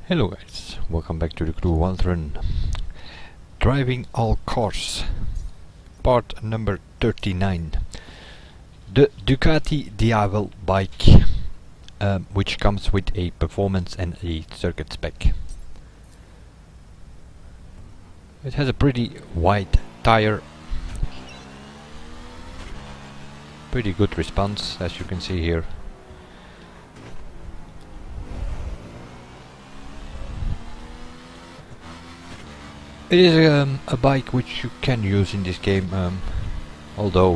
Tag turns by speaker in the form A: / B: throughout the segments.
A: Hello guys, welcome back to the Crew Waldron. Driving all cars, part number 39. The Ducati Diavel bike, which comes with a performance and a circuit spec. It has a pretty wide tire, pretty good response as you can see here. It is a bike which you can use in this game, although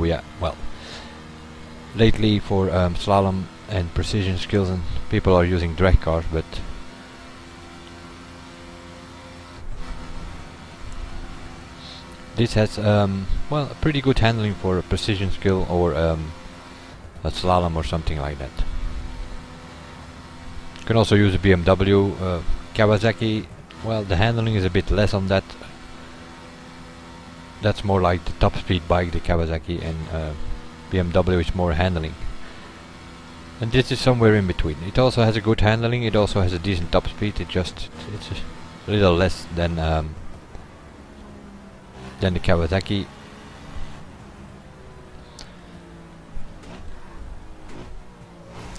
A: lately for slalom and precision skills and people are using drag cars, but this has a pretty good handling for a precision skill or a slalom or something like that. You can also use a BMW, Kawasaki. Well, the handling is a bit less on that. That's more like the top speed bike, the Kawasaki, and BMW is more handling. And this is somewhere in between. It also has a good handling, it also has a decent top speed, it's a little less than the Kawasaki.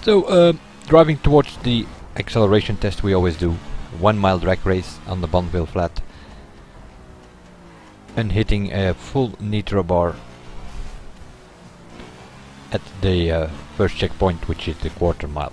A: So, driving towards the acceleration test we always do. 1 mile drag race on the Bonneville flat and hitting a full nitro bar at the first checkpoint, which is the quarter mile.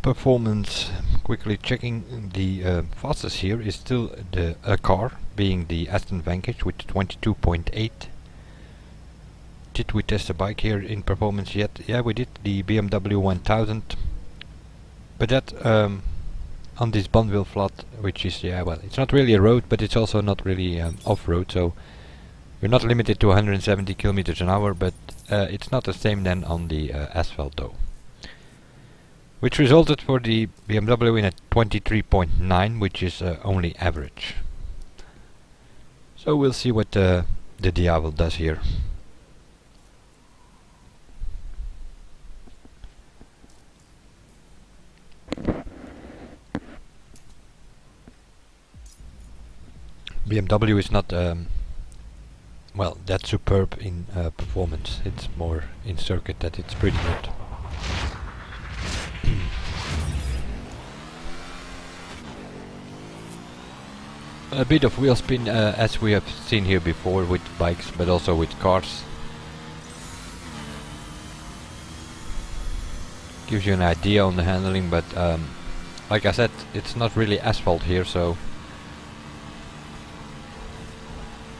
A: Performance, quickly checking. The fastest here is still the car, being the Aston Vanquish with 22.8. Did we test a bike here in performance yet? Yeah, we did, the BMW 1000. But that on this Bonneville flat, which is, it's not really a road, but it's also not really off-road, so you're not limited to 170 kilometers an hour, but it's not the same then on the asphalt though. Which resulted for the BMW in a 23.9, which is only average. So we'll see what the Diavel does here. BMW is not that superb in performance. It's more in circuit that it's pretty good. A bit of wheel spin, as we have seen here before with bikes, but also with cars. Gives you an idea on the handling, but like I said, it's not really asphalt here, so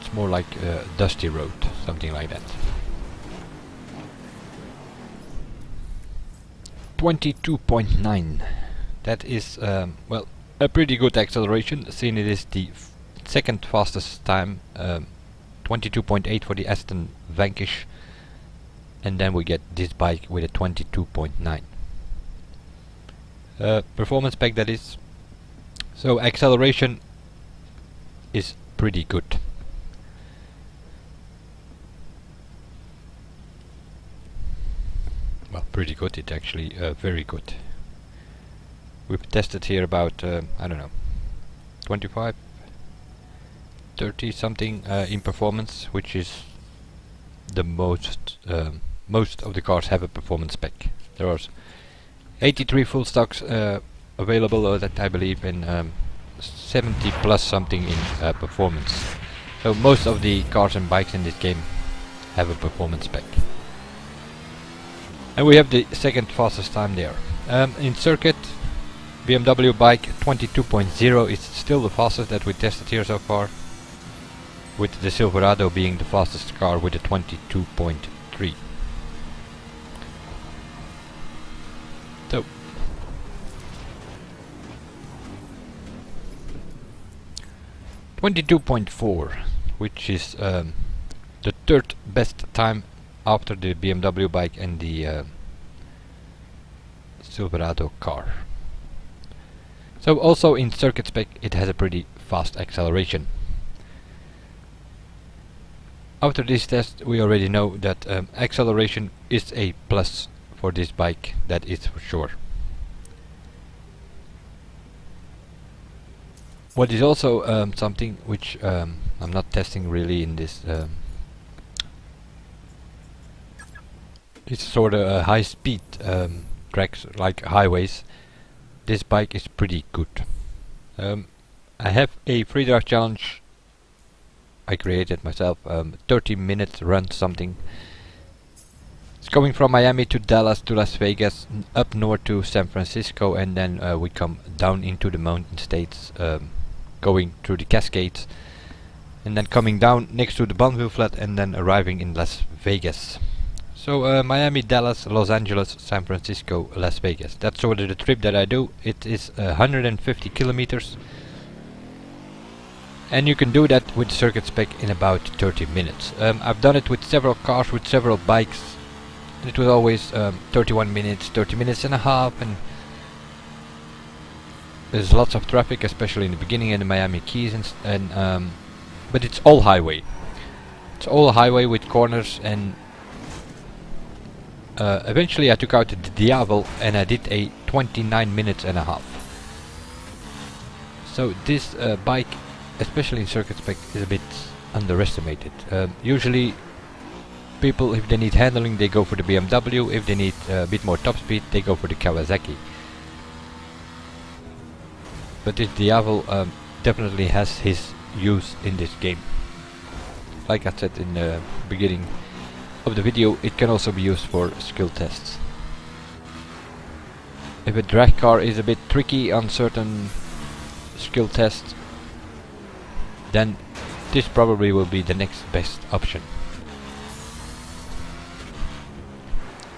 A: it's more like a dusty road, something like that. 22.9. That is, a pretty good acceleration, seeing it is the second fastest time. 22.8 for the Aston Vanquish, and then we get this bike with a 22.9. Performance spec, that is. So acceleration is pretty good. Well, pretty good, it's actually very good. We've tested here about, 25, 30 something in performance, which is the most of the cars have a performance spec. There are 83 full stocks available, that I believe, and 70 plus something in performance. So most of the cars and bikes in this game have a performance spec. And we have the second fastest time there. In circuit, BMW bike 22.0 is still the fastest that we tested here so far, with the Silverado being the fastest car with a 22.3. So 22.4, which is the third best time after the BMW bike and the Silverado car. So also in circuit spec it has a pretty fast acceleration. After this test we already know that acceleration is a plus for this bike, that is for sure. What is also something which I'm not testing really in this it's sort of a high speed tracks like highways. This bike is pretty good. I have a free drive challenge I created myself, 30 minutes run something. It's going from Miami to Dallas to Las Vegas, up north to San Francisco, and then we come down into the mountain states, going through the Cascades, and then coming down next to the Bonneville Flat, and then arriving in Las Vegas. So Miami, Dallas, Los Angeles, San Francisco, Las Vegas. That's sort of the trip that I do. It is 150 kilometers. And you can do that with circuit spec in about 30 minutes. I've done it with several cars, with several bikes. It was always 31 minutes, 30 minutes and a half, and there's lots of traffic, especially in the beginning in the Miami Keys, and but it's all highway. It's all highway with corners, and eventually I took out the Diavel and I did a 29 minutes and a half. So this bike, especially in circuit spec, is a bit underestimated. Usually people, if they need handling, they go for the BMW. If they need a bit more top speed, they go for the Kawasaki. But this Diavel definitely has his use in this game. Like I said in the beginning of the video, it can also be used for skill tests. If a drag car is a bit tricky on certain skill tests, then this probably will be the next best option.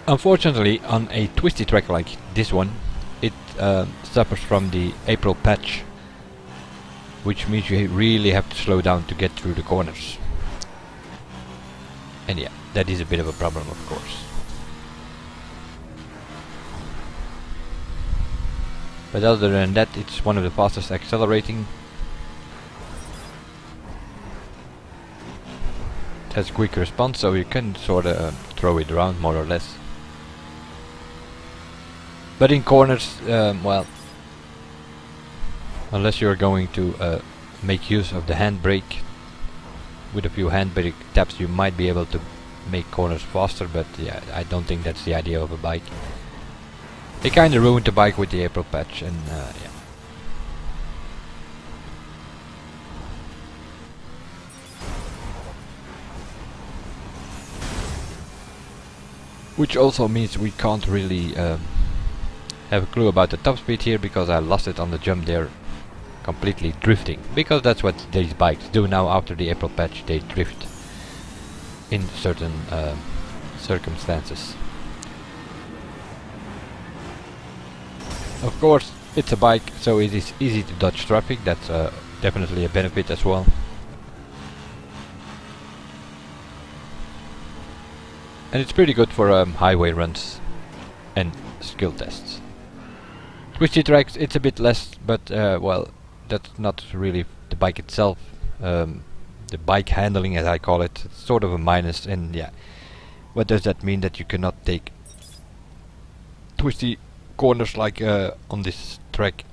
A: Unfortunately, on a twisty track like this one, it suffers from the April patch, which means you really have to slow down to get through the corners. And yeah, that is a bit of a problem, of course. But other than that, it's one of the fastest accelerating. It has quick response, so you can sort of throw it around more or less. But in corners, well, unless you're going to make use of the handbrake, with a few handbrake taps you might be able to make corners faster, but yeah, I don't think that's the idea of a bike. They kinda ruined the bike with the April patch, and yeah. Which also means we can't really have a clue about the top speed here, because I lost it on the jump there, completely drifting, because that's what these bikes do now. After the April patch, they drift in certain circumstances. Of course, it's a bike, so it is easy to dodge traffic. That's definitely a benefit as well. And it's pretty good for highway runs and skill tests. Twisty tracks, it's a bit less, but well, that's not really the bike itself. The bike handling, as I call it, it's sort of a minus. And yeah, what does that mean? That you cannot take twisty corners like on this track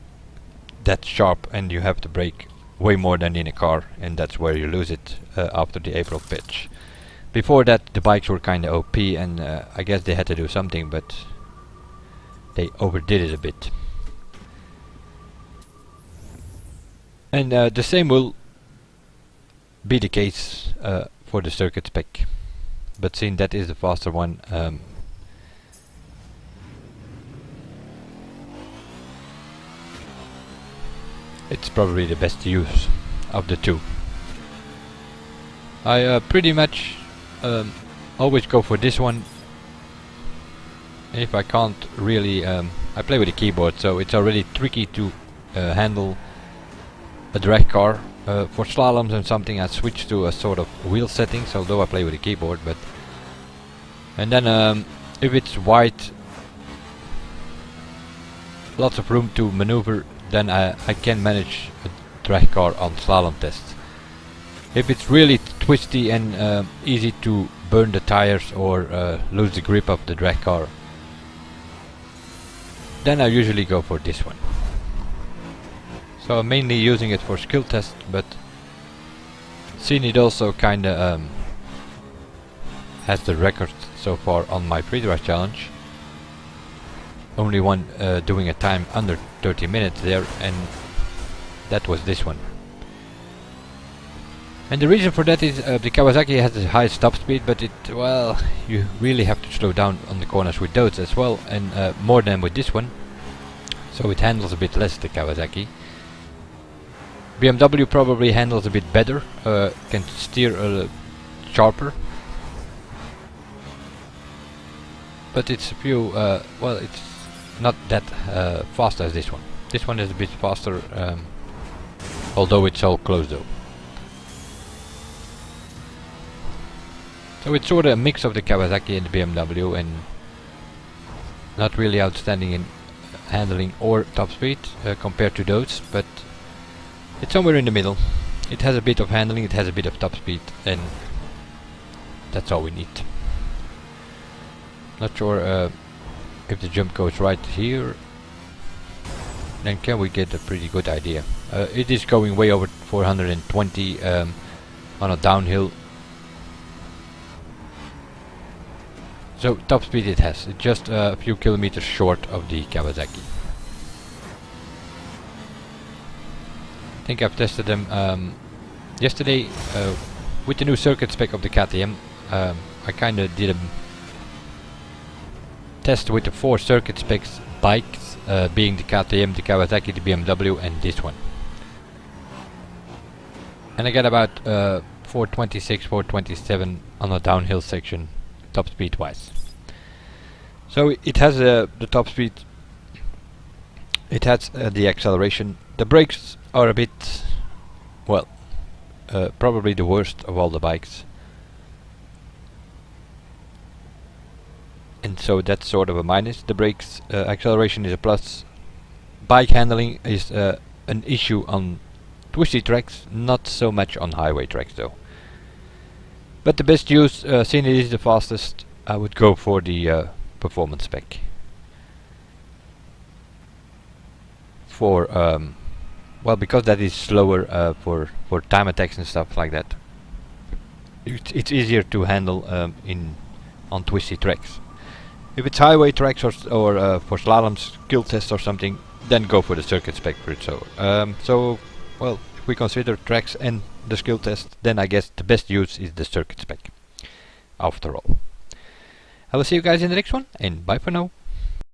A: that sharp, and you have to brake way more than in a car, and that's where you lose it after the April patch. Before that, the bikes were kinda OP, and I guess they had to do something, but they overdid it a bit. And the same will be the case for the circuit spec, but seeing that is the faster one, it's probably the best use of the two. I pretty much always go for this one. If I can't really, I play with a keyboard, so it's already tricky to handle a drag car For slaloms and something I switch to a sort of wheel settings, although I play with a keyboard. But and then if it's wide, lots of room to maneuver, then I can manage a drag car on slalom tests. If it's really twisty and easy to burn the tires or lose the grip of the drag car, then I usually go for this one. So I'm mainly using it for skill tests, but seen it also kinda has the record so far on my pre-drive challenge. Only one doing a time under 30 minutes there, and that was this one. And the reason for that is the Kawasaki has the highest top speed, but well, you really have to slow down on the corners with those as well, and more than with this one. So it handles a bit less, the Kawasaki. BMW probably handles a bit better, can steer sharper. But it's a few, well, it's not that fast as this one. This one is a bit faster, although it's all close though. So it's sort of a mix of the Kawasaki and the BMW, and not really outstanding in handling or top speed compared to those, but it's somewhere in the middle. It has a bit of handling, it has a bit of top speed, and that's all we need. Not sure if the jump goes right here, then can we get a pretty good idea. It is going way over 420 on a downhill. So top speed it has, it's just a few kilometers short of the Kawasaki. I think I've tested them yesterday with the new circuit spec of the KTM. I kinda did a test with the 4 circuit specs bikes, being the KTM, the Kawasaki, the BMW and this one. And I got about 426, 427 on a downhill section, top speed wise. So it has the top speed, it has the acceleration. The brakes are a bit, well, probably the worst of all the bikes, and so that's sort of a minus. The brakes, acceleration is a plus. Bike handling is an issue on twisty tracks, not so much on highway tracks though. But the best use, seeing it is the fastest, I would go for the performance spec. For well, because that is slower for time attacks and stuff like that. It's easier to handle on twisty tracks. If it's highway tracks or for slaloms, skill tests or something, then go for the circuit spec for it. So well, if we consider tracks and the skill test, then I guess the best use is the circuit spec after all. I will see you guys in the next one, and bye for now.